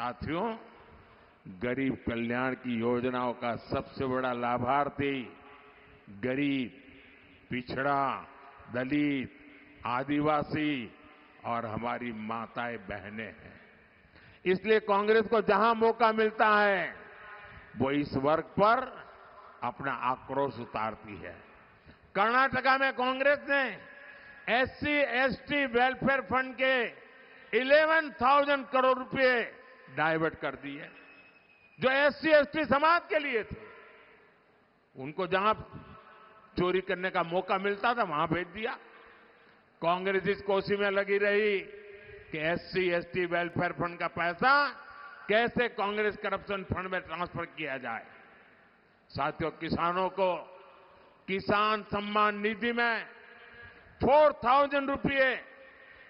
साथियों, गरीब कल्याण की योजनाओं का सबसे बड़ा लाभार्थी गरीब, पिछड़ा, दलित, आदिवासी और हमारी माताएं बहनें हैं। इसलिए कांग्रेस को जहां मौका मिलता है वो इस वर्ग पर अपना आक्रोश उतारती है। कर्नाटका में कांग्रेस ने एससी एसटी वेलफेयर फंड के 11,000 करोड़ रुपए डाइवर्ट कर दिए जो एससी एसटी समाज के लिए थे। उनको जहां चोरी करने का मौका मिलता था वहां भेज दिया। कांग्रेस इस कोशिश में लगी रही कि एससी एसटी वेलफेयर फंड का पैसा कैसे कांग्रेस करप्शन फंड में ट्रांसफर किया जाए। साथियों, किसानों को किसान सम्मान निधि में 4,000 रुपये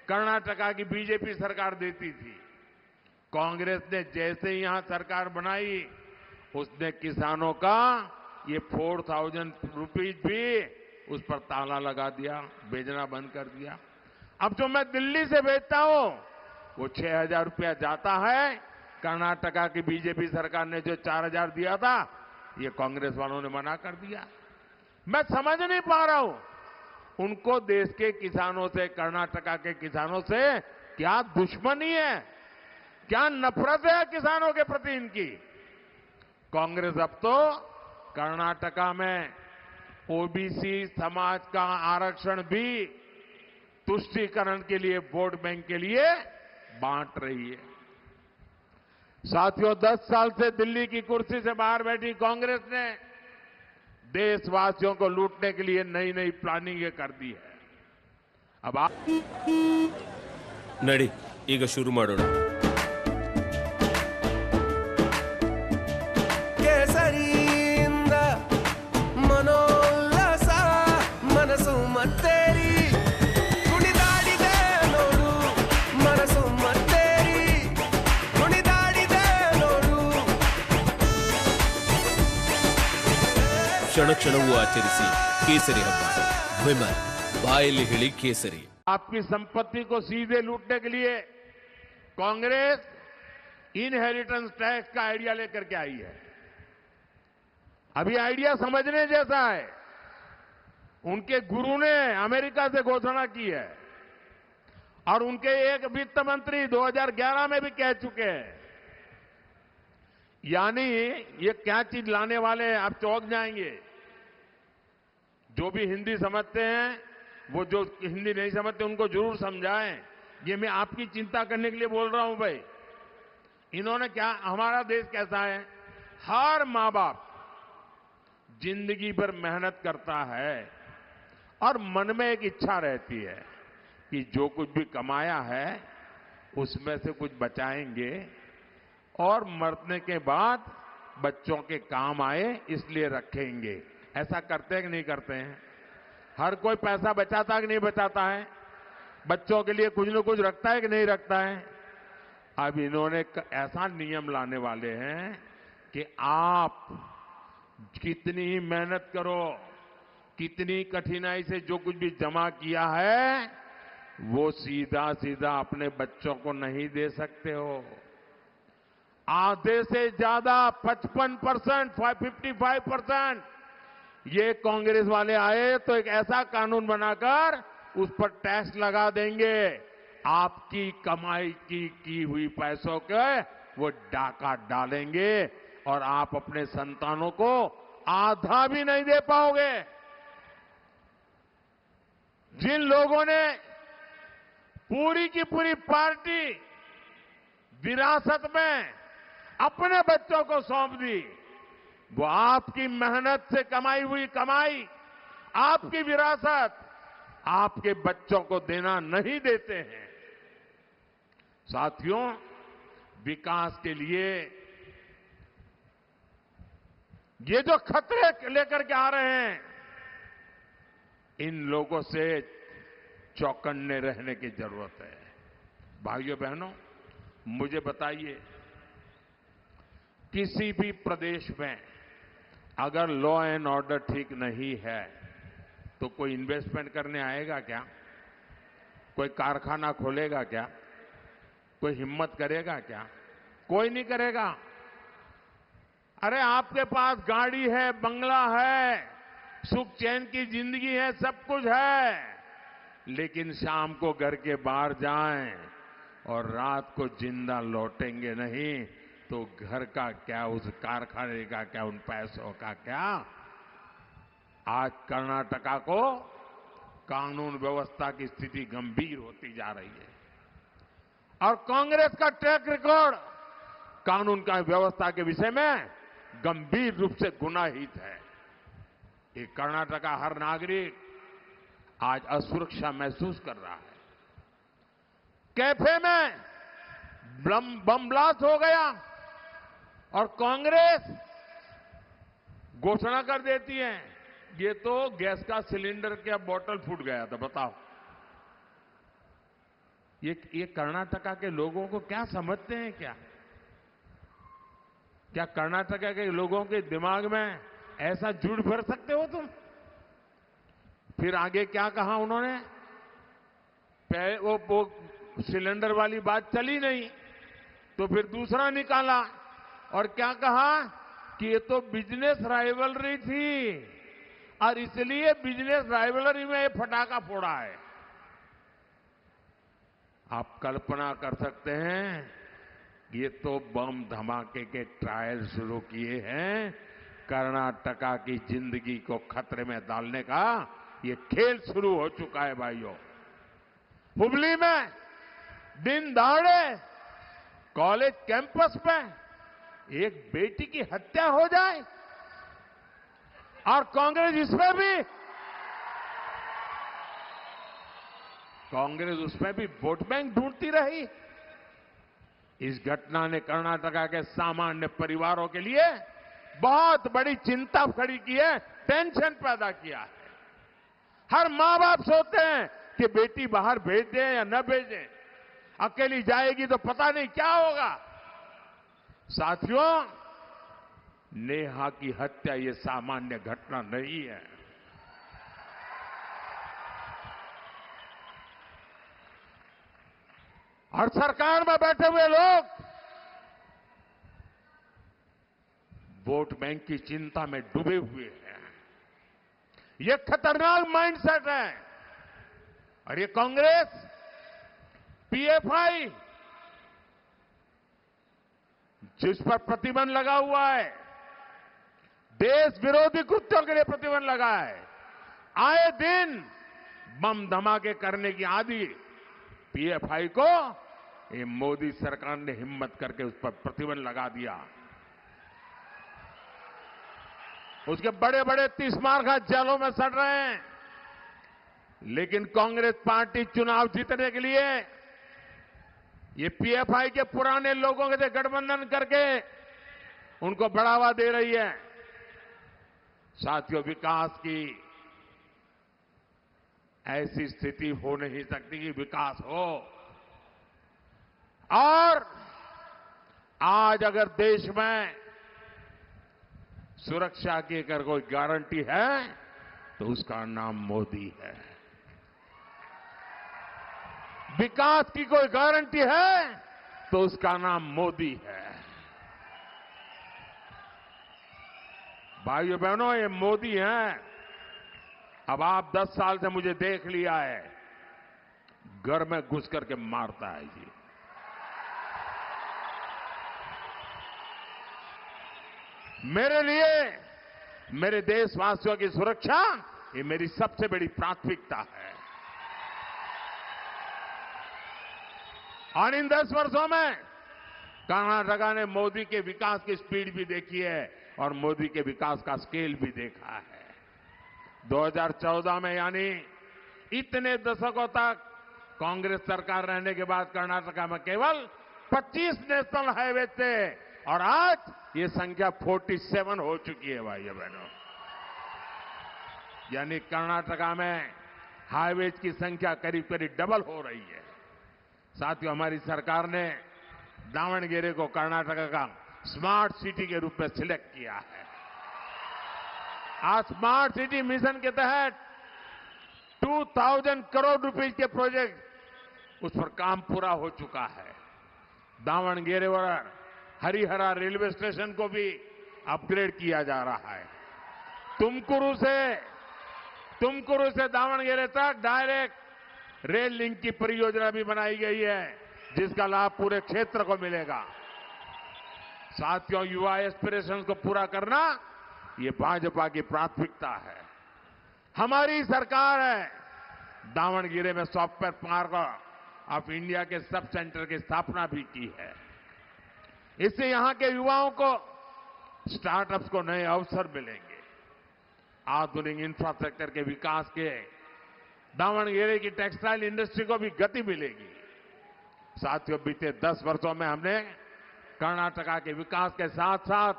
कर्नाटका की बीजेपी सरकार देती थी। कांग्रेस ने जैसे ही यहां सरकार बनाई उसने किसानों का ये 4,000 रुपीज भी उस पर ताला लगा दिया, भेजना बंद कर दिया। अब जो मैं दिल्ली से भेजता हूं वो 6,000 रुपया जाता है। कर्नाटका की बीजेपी सरकार ने जो 4,000 दिया था ये कांग्रेस वालों ने मना कर दिया। मैं समझ नहीं पा रहा हूं उनको देश के किसानों से, कर्नाटका के किसानों से क्या दुश्मनी है, क्या नफरत है किसानों के प्रति इनकी। कांग्रेस अब तो कर्नाटका में ओबीसी समाज का आरक्षण भी तुष्टीकरण के लिए, वोट बैंक के लिए बांट रही है। साथियों, 10 साल से दिल्ली की कुर्सी से बाहर बैठी कांग्रेस ने देशवासियों को लूटने के लिए नई नई प्लानिंग कर दी है। अब ನಡಿ ಈಗ ಶುರು ಮಾಡೋಣ. ಕೇಸರಿಯಿಂದ ಮನೋಲ್ಲಾಸ ಮನಸ್ಸು ಮತ್ತೇರಿ ಕುಣಿದಾಡಿದೆ ನೋಡು, ಮನಸ್ಸು ಮತ್ತೇರಿ ಕುಣಿದಾಡಿದೆ ನೋಡು. ಕ್ಷಣ ಕ್ಷಣವೂ ಆಚರಿಸಿ ಕೇಸರಿ ಹಬ್ಬ. ವಿಮಲ್ ಬಾಯಲ್ಲಿ ಹೇಳಿ ಕೇಸರಿ. आपकी संपत्ति को सीधे लूटने के लिए कांग्रेस इनहेरिटेंस टैक्स का आइडिया लेकर के आई है। अभी आइडिया समझने जैसा है। उनके गुरु ने अमेरिका से घोषणा की है और उनके एक वित्त मंत्री 2011 में भी कह चुके हैं। यानी ये क्या चीज लाने वाले हैं, आप चौंक जाएंगे। जो भी हिंदी समझते हैं, वो जो हिंदी नहीं समझते उनको जरूर समझाएं। ये मैं आपकी चिंता करने के लिए बोल रहा हूं भाई। इन्होंने क्या, हमारा देश कैसा है, हर मां बाप जिंदगी भर मेहनत करता है और मन में एक इच्छा रहती है कि जो कुछ भी कमाया है उसमें से कुछ बचाएंगे और मरने के बाद बच्चों के काम आए इसलिए रखेंगे। ऐसा करते हैं कि नहीं करते हैं? हर कोई पैसा बचाता है कि नहीं बचाता है? बच्चों के लिए कुछ न कुछ रखता है कि नहीं रखता है? अब इन्होंने ऐसा नियम लाने वाले हैं कि आप कितनी ही मेहनत करो, कितनी कठिनाई से जो कुछ भी जमा किया है वो सीधा सीधा अपने बच्चों को नहीं दे सकते हो। आधे से ज्यादा 55%, 55% ये कांग्रेस वाले आए तो एक ऐसा कानून बनाकर उस पर टैक्स लगा देंगे। आपकी कमाई की हुई पैसों के वो डाका डालेंगे और आप अपने संतानों को आधा भी नहीं दे पाओगे। जिन लोगों ने पूरी की पूरी पार्टी विरासत में अपने बच्चों को सौंप दी, वो आपकी मेहनत से कमाई हुई कमाई, आपकी विरासत आपके बच्चों को देना नहीं देते हैं। साथियों, विकास के लिए ये जो खतरे लेकर के आ रहे हैं इन लोगों से चौकन्ने रहने की जरूरत है। भाइयों बहनों, मुझे बताइए, किसी भी प्रदेश में अगर लॉ एंड ऑर्डर ठीक नहीं है तो कोई इन्वेस्टमेंट करने आएगा क्या? कोई कारखाना खोलेगा क्या? कोई हिम्मत करेगा क्या? कोई नहीं करेगा। अरे आपके पास गाड़ी है, बंगला है, सुख चैन की जिंदगी है, सब कुछ है, लेकिन शाम को घर के बाहर जाएं और रात को जिंदा लौटेंगे नहीं तो घर का क्या, उस कारखाने का क्या, उन पैसों का क्या। आज कर्नाटका को कानून व्यवस्था की स्थिति गंभीर होती जा रही है और कांग्रेस का ट्रैक रिकॉर्ड कानून का व्यवस्था के विषय में गंभीर रूप से गुनाहित है। ये कर्नाटका हर नागरिक आज असुरक्षा महसूस कर रहा है। कैफे में बम ब्लास्ट हो गया और कांग्रेस घोषणा कर देती है ये तो गैस का सिलेंडर का बोतल फूट गया था। बताओ ये कर्नाटका के लोगों को क्या समझते हैं क्या? क्या कर्नाटका के लोगों के दिमाग में ऐसा झूठ भर सकते हो तुम? फिर आगे क्या कहा उन्होंने? वो सिलेंडर वाली बात चली नहीं तो फिर दूसरा निकाला और क्या कहा कि ये तो बिजनेस राइवलरी थी और इसलिए बिजनेस राइवलरी में ये फटाका फोड़ा है। आप कल्पना कर सकते हैं ये तो बम धमाके के ट्रायल शुरू किए हैं। कर्नाटका की जिंदगी को खतरे में डालने का ये खेल शुरू हो चुका है भाइयों। हुबली में दिन दहाड़े कॉलेज कैंपस पे एक बेटी की हत्या हो जाए और कांग्रेस उसमें भी वोट बैंक ढूंढती रही। इस घटना ने कर्नाटका के सामान्य परिवारों के लिए बहुत बड़ी चिंता खड़ी की है, टेंशन पैदा किया है। हर मां बाप सोचते हैं कि बेटी बाहर भेज दें या न भेजें, अकेली जाएगी तो पता नहीं क्या होगा। साथियों, नेहा की हत्या ये सामान्य घटना नहीं है। और सरकार में बैठे हुए लोग वोट बैंक की चिंता में डूबे हुए हैं। ये खतरनाक माइंडसेट है और ये कांग्रेस, पीएफआई जिस पर प्रतिबंध लगा हुआ है, देश विरोधी कृत्यों के लिए प्रतिबंध लगा है, आए दिन बम धमाके करने की आदि पीएफआई को ये मोदी सरकार ने हिम्मत करके उस पर प्रतिबंध लगा दिया। उसके बड़े बड़े 30 मार्का जेलों में सड़ रहे हैं, लेकिन कांग्रेस पार्टी चुनाव जीतने के लिए ये पीएफआई के पुराने लोगों के साथ गठबंधन करके उनको बढ़ावा दे रही है। साथियों, विकास की ऐसी स्थिति हो नहीं सकती कि विकास हो। और आज अगर देश में सुरक्षा की अगर कोई गारंटी है तो उसका नाम मोदी है। विकास की कोई गारंटी है तो उसका नाम मोदी है। भाइयों बहनों, ये मोदी हैं। अब आप 10 साल से मुझे देख लिया है, घर में घुस करके मारता है जी। मेरे लिए, मेरे देशवासियों की सुरक्षा ये मेरी सबसे बड़ी प्राथमिकता है। और इन 10 वर्षों में कर्नाटका ने मोदी के विकास की स्पीड भी देखी है और मोदी के विकास का स्केल भी देखा है। 2014 में, यानी इतने दशकों तक कांग्रेस सरकार रहने के बाद कर्नाटका में केवल 25 नेशनल हाईवे थे और आज ये संख्या 47 हो चुकी है भाइयों बहनों। यानी कर्नाटका में हाईवेज की संख्या करीब करीब डबल हो रही है। साथियों, हमारी सरकार ने दावणगेरे को कर्नाटका का स्मार्ट सिटी के रूप में सिलेक्ट किया है। आज स्मार्ट सिटी मिशन के तहत 2000 करोड़ रुपए के प्रोजेक्ट, उस पर काम पूरा हो चुका है। दावणगेरे और हरिहरा रेलवे स्टेशन को भी अपग्रेड किया जा रहा है। तुमकुरू से दावणगेरे तक डायरेक्ट रेल लिंक की परियोजना भी बनाई गई है, जिसका लाभ पूरे क्षेत्र को मिलेगा। साथियों, युवा एस्पिरेशन को पूरा करना ये भाजपा की प्राथमिकता है। हमारी सरकार है दावणगेरे में सॉफ्टवेयर पार्क ऑफ इंडिया के सब सेंटर की स्थापना भी की है। इससे यहां के युवाओं को, स्टार्टअप्स को नए अवसर मिलेंगे। आधुनिक इंफ्रास्ट्रक्चर के विकास के दावणगेरे की टेक्सटाइल इंडस्ट्री को भी गति मिलेगी। साथियों, बीते 10 वर्षों में हमने कर्नाटका के विकास के साथ साथ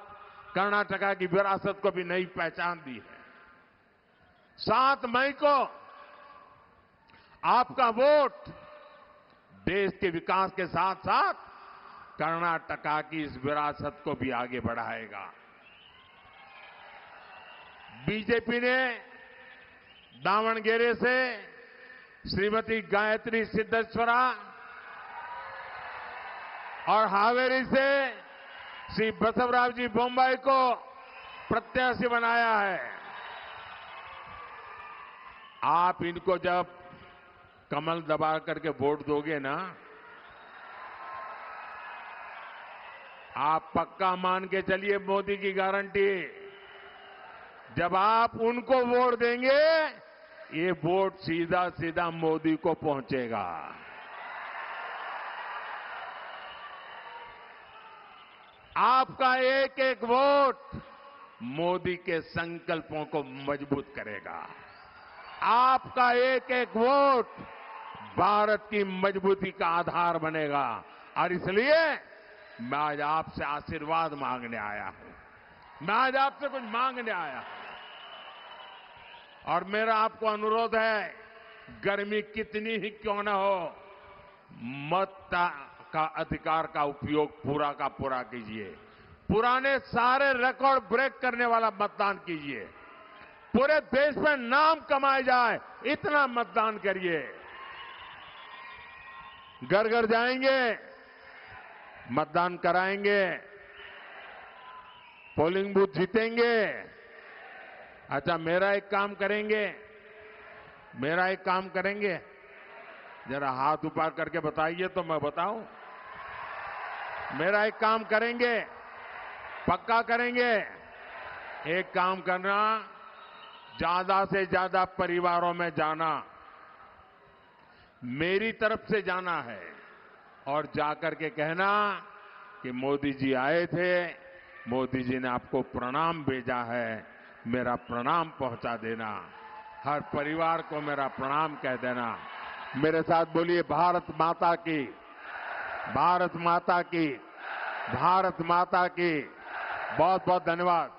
कर्नाटका की विरासत को भी नई पहचान दी है। 7 मई को आपका वोट देश के विकास के साथ साथ कर्नाटका की इस विरासत को भी आगे बढ़ाएगा। बीजेपी ने दावणगेरे से श्रीमती गायत्री सिद्धेश्वरा और हावेरी से श्री बसवराज जी बोम्बाई को प्रत्याशी बनाया है। आप इनको जब कमल दबा करके वोट दोगे ना, आप पक्का मान के चलिए, मोदी की गारंटी, जब आप उनको वोट देंगे ये वोट सीधा सीधा मोदी को पहुंचेगा। आपका एक एक वोट मोदी के संकल्पों को मजबूत करेगा। आपका एक एक वोट भारत की मजबूती का आधार बनेगा। और इसलिए मैं आज आपसे आशीर्वाद मांगने आया हूं। मैं आज आपसे कुछ मांगने आया हूं। और मेरा आपको अनुरोध है, गर्मी कितनी ही क्यों न हो, मत का अधिकार का उपयोग पूरा का पूरा कीजिए। पुराने सारे रिकॉर्ड ब्रेक करने वाला मतदान कीजिए। पूरे देश में नाम कमाया जाए इतना मतदान करिए। घर घर जाएंगे, मतदान कराएंगे, पोलिंग बूथ जीतेंगे। अच्छा, मेरा एक काम करेंगे, जरा हाथ ऊपर करके बताइए तो मैं बताऊं। मेरा एक काम करेंगे, पक्का करेंगे। एक काम करना, ज्यादा से ज्यादा परिवारों में जाना, मेरी तरफ से जाना है और जाकर के कहना कि मोदी जी आए थे, मोदी जी ने आपको प्रणाम भेजा है, मेरा प्रणाम पहुंचा देना। हर परिवार को मेरा प्रणाम कह देना। मेरे साथ बोलिए, भारत माता की, भारत माता की, भारत माता की। बहुत बहुत धन्यवाद।